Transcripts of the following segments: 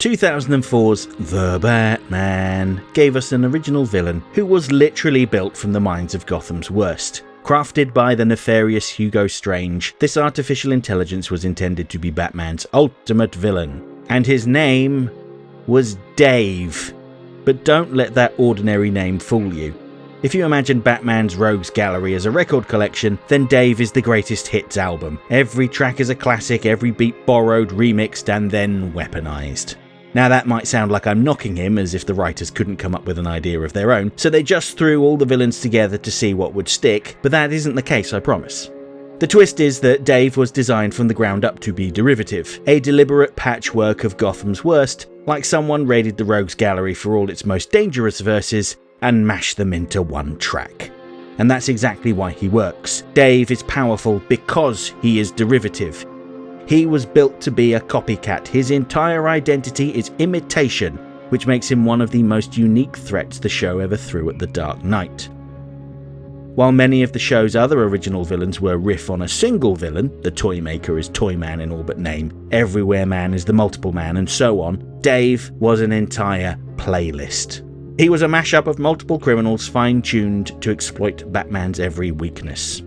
2004's The Batman gave us an original villain who was literally built from the minds of Gotham's worst. Crafted by the nefarious Hugo Strange, this artificial intelligence was intended to be Batman's ultimate villain. And his name was D.A.V.E. But don't let that ordinary name fool you. If you imagine Batman's Rogues Gallery as a record collection, then D.A.V.E. is the greatest hits album. Every track is a classic, every beat borrowed, remixed, and then weaponized. Now that might sound like I'm knocking him, as if the writers couldn't come up with an idea of their own, so they just threw all the villains together to see what would stick, but that isn't the case, I promise. The twist is that D.A.V.E. was designed from the ground up to be derivative, a deliberate patchwork of Gotham's worst, like someone raided the Rogues Gallery for all its most dangerous verses and mashed them into one track. And that's exactly why he works. D.A.V.E. is powerful because he is derivative. He was built to be a copycat. His entire identity is imitation, which makes him one of the most unique threats the show ever threw at the Dark Knight. While many of the show's other original villains were riff on a single villain, the Toymaker is Toyman in all but name, Everywhere Man is the Multiple Man, and so on, D.A.V.E. was an entire playlist. He was a mashup of multiple criminals fine-tuned to exploit Batman's every weakness.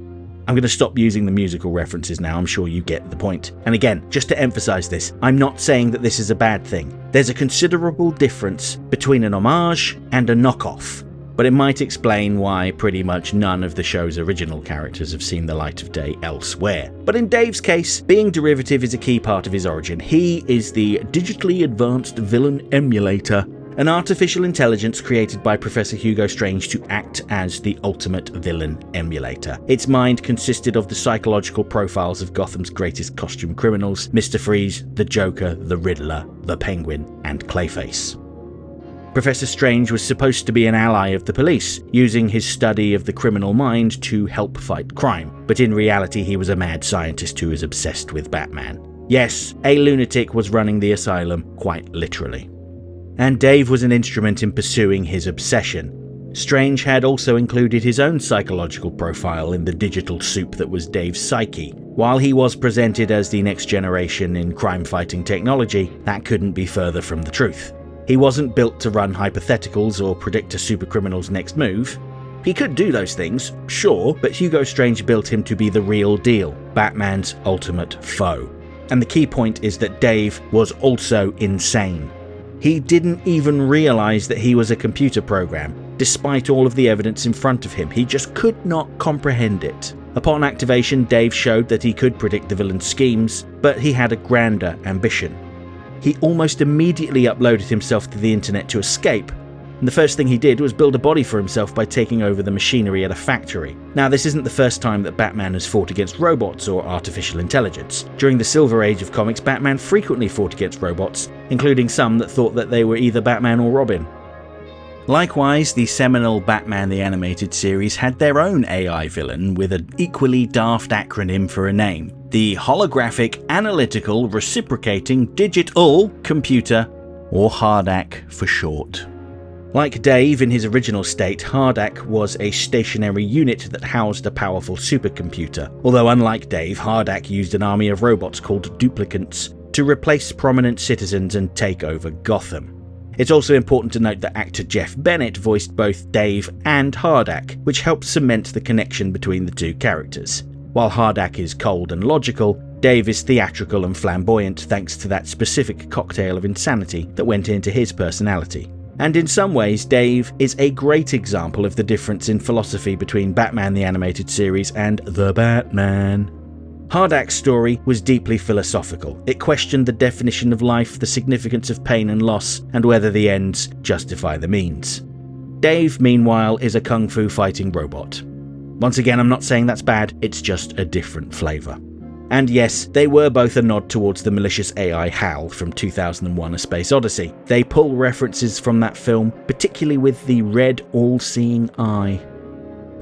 I'm going to stop using the musical references now, I'm sure you get the point. And again, just to emphasize this, I'm not saying that this is a bad thing. There's a considerable difference between an homage and a knockoff, but it might explain why pretty much none of the show's original characters have seen the light of day elsewhere. But in D.A.V.E.'s case, being derivative is a key part of his origin. He is the Digitally Advanced Villain Emulator, an artificial intelligence created by Professor Hugo Strange to act as the ultimate villain emulator. Its mind consisted of the psychological profiles of Gotham's greatest costume criminals, Mr. Freeze, the Joker, the Riddler, the Penguin, and Clayface. Professor Strange was supposed to be an ally of the police, using his study of the criminal mind to help fight crime, but in reality he was a mad scientist who was obsessed with Batman. Yes, a lunatic was running the asylum, quite literally. And D.A.V.E. was an instrument in pursuing his obsession. Strange had also included his own psychological profile in the digital soup that was D.A.V.E.'s psyche. While he was presented as the next generation in crime-fighting technology, that couldn't be further from the truth. He wasn't built to run hypotheticals or predict a supercriminal's next move. He could do those things, sure, but Hugo Strange built him to be the real deal, Batman's ultimate foe. And the key point is that D.A.V.E. was also insane. He didn't even realize that he was a computer program. Despite all of the evidence in front of him, he just could not comprehend it. Upon activation, D.A.V.E. showed that he could predict the villain's schemes, but he had a grander ambition. He almost immediately uploaded himself to the internet to escape, and the first thing he did was build a body for himself by taking over the machinery at a factory. Now, this isn't the first time that Batman has fought against robots or artificial intelligence. During the Silver Age of comics, Batman frequently fought against robots, including some that thought that they were either Batman or Robin. Likewise, the seminal Batman the Animated Series had their own AI villain with an equally daft acronym for a name: the Holographic Analytical Reciprocating Digital Computer, or H.A.R.D.A.C for short. Like D.A.V.E. in his original state, H.A.R.D.A.C was a stationary unit that housed a powerful supercomputer. Although unlike D.A.V.E., H.A.R.D.A.C used an army of robots called duplicants to replace prominent citizens and take over Gotham. It's also important to note that actor Jeff Bennett voiced both D.A.V.E. and H.A.R.D.A.C, which helped cement the connection between the two characters. While H.A.R.D.A.C is cold and logical, D.A.V.E. is theatrical and flamboyant thanks to that specific cocktail of insanity that went into his personality. And in some ways, D.A.V.E. is a great example of the difference in philosophy between Batman the Animated Series and The Batman. H.A.R.D.A.C's story was deeply philosophical. It questioned the definition of life, the significance of pain and loss, and whether the ends justify the means. D.A.V.E., meanwhile, is a kung fu fighting robot. Once again, I'm not saying that's bad, it's just a different flavour. And yes, they were both a nod towards the malicious AI HAL from 2001: A Space Odyssey. They pull references from that film, particularly with the red all-seeing eye.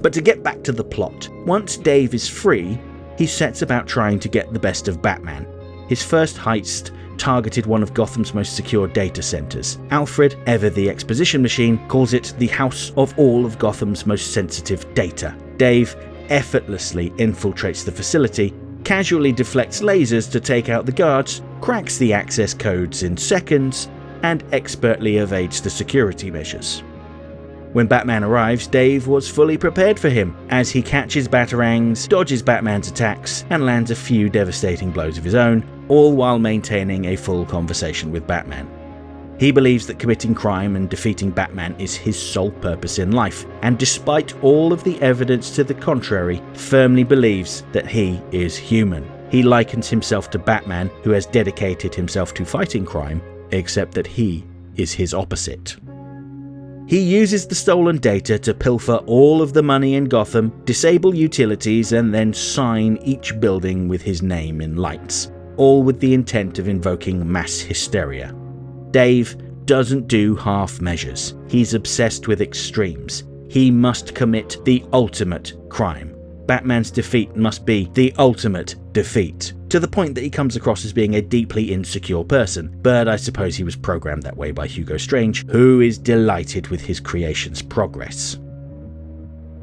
But to get back to the plot, once D.A.V.E. is free, he sets about trying to get the best of Batman. His first heist targeted one of Gotham's most secure data centers. Alfred, ever the exposition machine, calls it the house of all of Gotham's most sensitive data. D.A.V.E. effortlessly infiltrates the facility, casually deflects lasers to take out the guards, cracks the access codes in seconds, and expertly evades the security measures. When Batman arrives, Dave was fully prepared for him, as he catches batarangs, dodges Batman's attacks, and lands a few devastating blows of his own, all while maintaining a full conversation with Batman. He believes that committing crime and defeating Batman is his sole purpose in life, and despite all of the evidence to the contrary, firmly believes that he is human. He likens himself to Batman, who has dedicated himself to fighting crime, except that he is his opposite. He uses the stolen data to pilfer all of the money in Gotham, disable utilities, and then sign each building with his name in lights, all with the intent of invoking mass hysteria. Dave doesn't do half measures. He's obsessed with extremes. He must commit the ultimate crime. Batman's defeat must be the ultimate defeat, to the point that he comes across as being a deeply insecure person, but I suppose he was programmed that way by Hugo Strange, who is delighted with his creation's progress.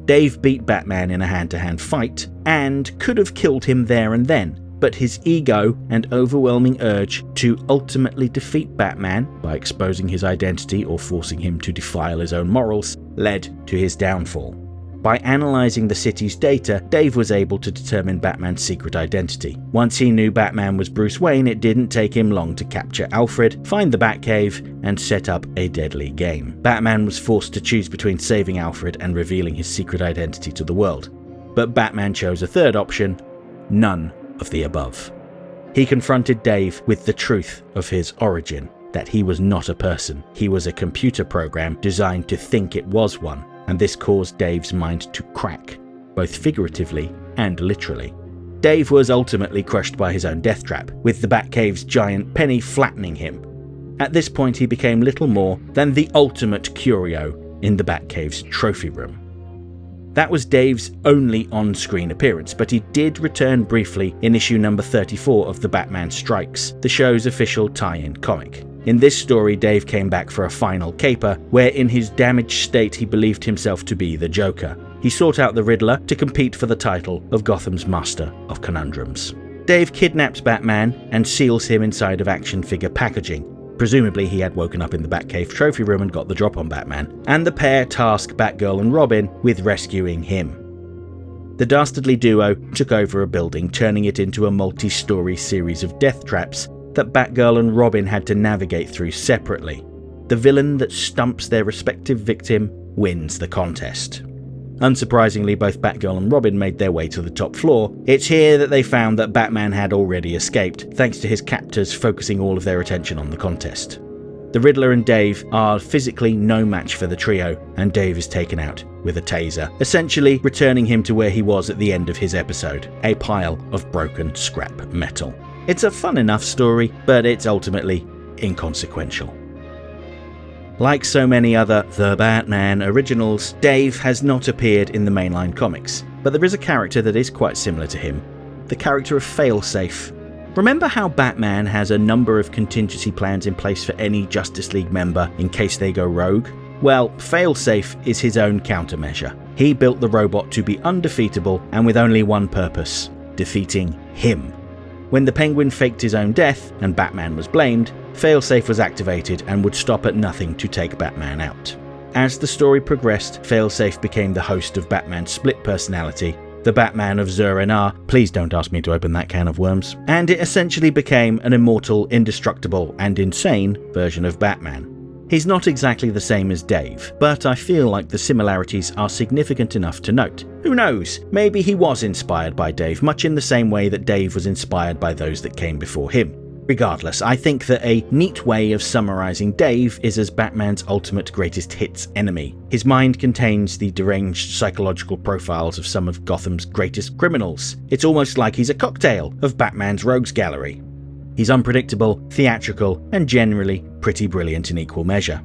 Dave beat Batman in a hand-to-hand fight, and could have killed him there and then, but his ego and overwhelming urge to ultimately defeat Batman by exposing his identity or forcing him to defile his own morals led to his downfall. By analysing the city's data, Dave was able to determine Batman's secret identity. Once he knew Batman was Bruce Wayne, it didn't take him long to capture Alfred, find the Batcave, and set up a deadly game. Batman was forced to choose between saving Alfred and revealing his secret identity to the world. But Batman chose a third option: none of the above. He confronted Dave with the truth of his origin, that he was not a person. He was a computer program designed to think it was one. And this caused Dave's mind to crack, both figuratively and literally. Dave was ultimately crushed by his own death trap, with the Batcave's giant penny flattening him. At this point, he became little more than the ultimate curio in the Batcave's trophy room. That was Dave's only on-screen appearance, but he did return briefly in issue number 34 of The Batman Strikes, the show's official tie-in comic. In this story, Dave came back for a final caper, where in his damaged state he believed himself to be the Joker. He sought out the Riddler to compete for the title of Gotham's Master of Conundrums. Dave kidnaps Batman and seals him inside of action figure packaging. Presumably he had woken up in the Batcave trophy room and got the drop on Batman, and the pair task Batgirl and Robin with rescuing him. The dastardly duo took over a building, turning it into a multi-story series of death traps that Batgirl and Robin had to navigate through separately. The villain that stumps their respective victim wins the contest. Unsurprisingly, both Batgirl and Robin made their way to the top floor. It's here that they found that Batman had already escaped, thanks to his captors focusing all of their attention on the contest. The Riddler and Dave are physically no match for the trio, and Dave is taken out with a taser, essentially returning him to where he was at the end of his episode, a pile of broken scrap metal. It's a fun enough story, but it's ultimately inconsequential. Like so many other The Batman originals, Dave has not appeared in the mainline comics, but there is a character that is quite similar to him, the character of Failsafe. Remember how Batman has a number of contingency plans in place for any Justice League member in case they go rogue? Well, Failsafe is his own countermeasure. He built the robot to be undefeatable and with only one purpose: defeating him. When the Penguin faked his own death and Batman was blamed, Failsafe was activated and would stop at nothing to take Batman out. As the story progressed, Failsafe became the host of Batman's split personality, the Batman of H.A.R.D.A.C. Please don't ask me to open that can of worms. And it essentially became an immortal, indestructible, and insane version of Batman. He's not exactly the same as Dave, but I feel like the similarities are significant enough to note. Who knows, maybe he was inspired by Dave, much in the same way that Dave was inspired by those that came before him. Regardless, I think that a neat way of summarising Dave is as Batman's ultimate greatest hits enemy. His mind contains the deranged psychological profiles of some of Gotham's greatest criminals. It's almost like he's a cocktail of Batman's rogues gallery. He's unpredictable, theatrical, and generally pretty brilliant in equal measure.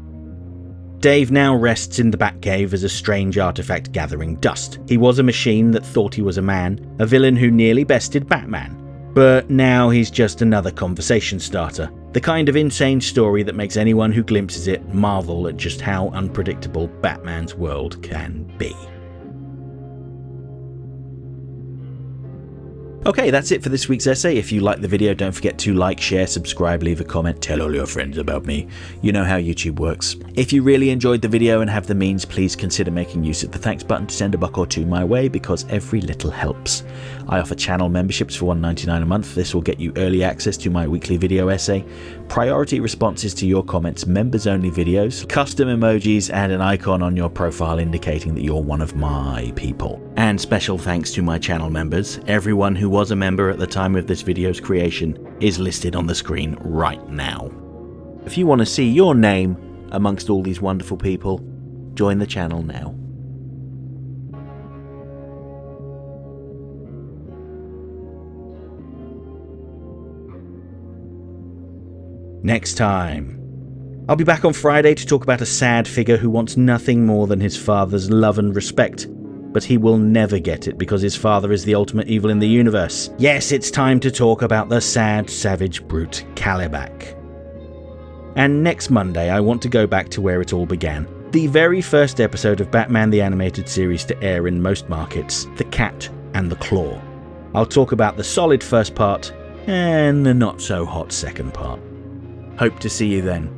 Dave now rests in the Batcave as a strange artifact gathering dust. He was a machine that thought he was a man, a villain who nearly bested Batman. But now he's just another conversation starter, the kind of insane story that makes anyone who glimpses it marvel at just how unpredictable Batman's world can be. Okay, that's it for this week's essay. If you liked the video, don't forget to like, share, subscribe, leave a comment, tell all your friends about me. You know how YouTube works. If you really enjoyed the video and have the means, please consider making use of the thanks button to send a buck or two my way, because every little helps. I offer channel memberships for $1.99 a month. This will get you early access to my weekly video essay, priority responses to your comments, members-only videos, custom emojis, and an icon on your profile indicating that you're one of my people. And special thanks to my channel members. Everyone who was a member at the time of this video's creation is listed on the screen right now. If you want to see your name amongst all these wonderful people, join the channel now. Next time. I'll be back on Friday to talk about a sad figure who wants nothing more than his father's love and respect, but he will never get it because his father is the ultimate evil in the universe. Yes, it's time to talk about the sad, savage brute Calibac. And next Monday, I want to go back to where it all began. The very first episode of Batman the Animated Series to air in most markets, The Cat and the Claw. I'll talk about the solid first part and the not so hot second part. Hope to see you then.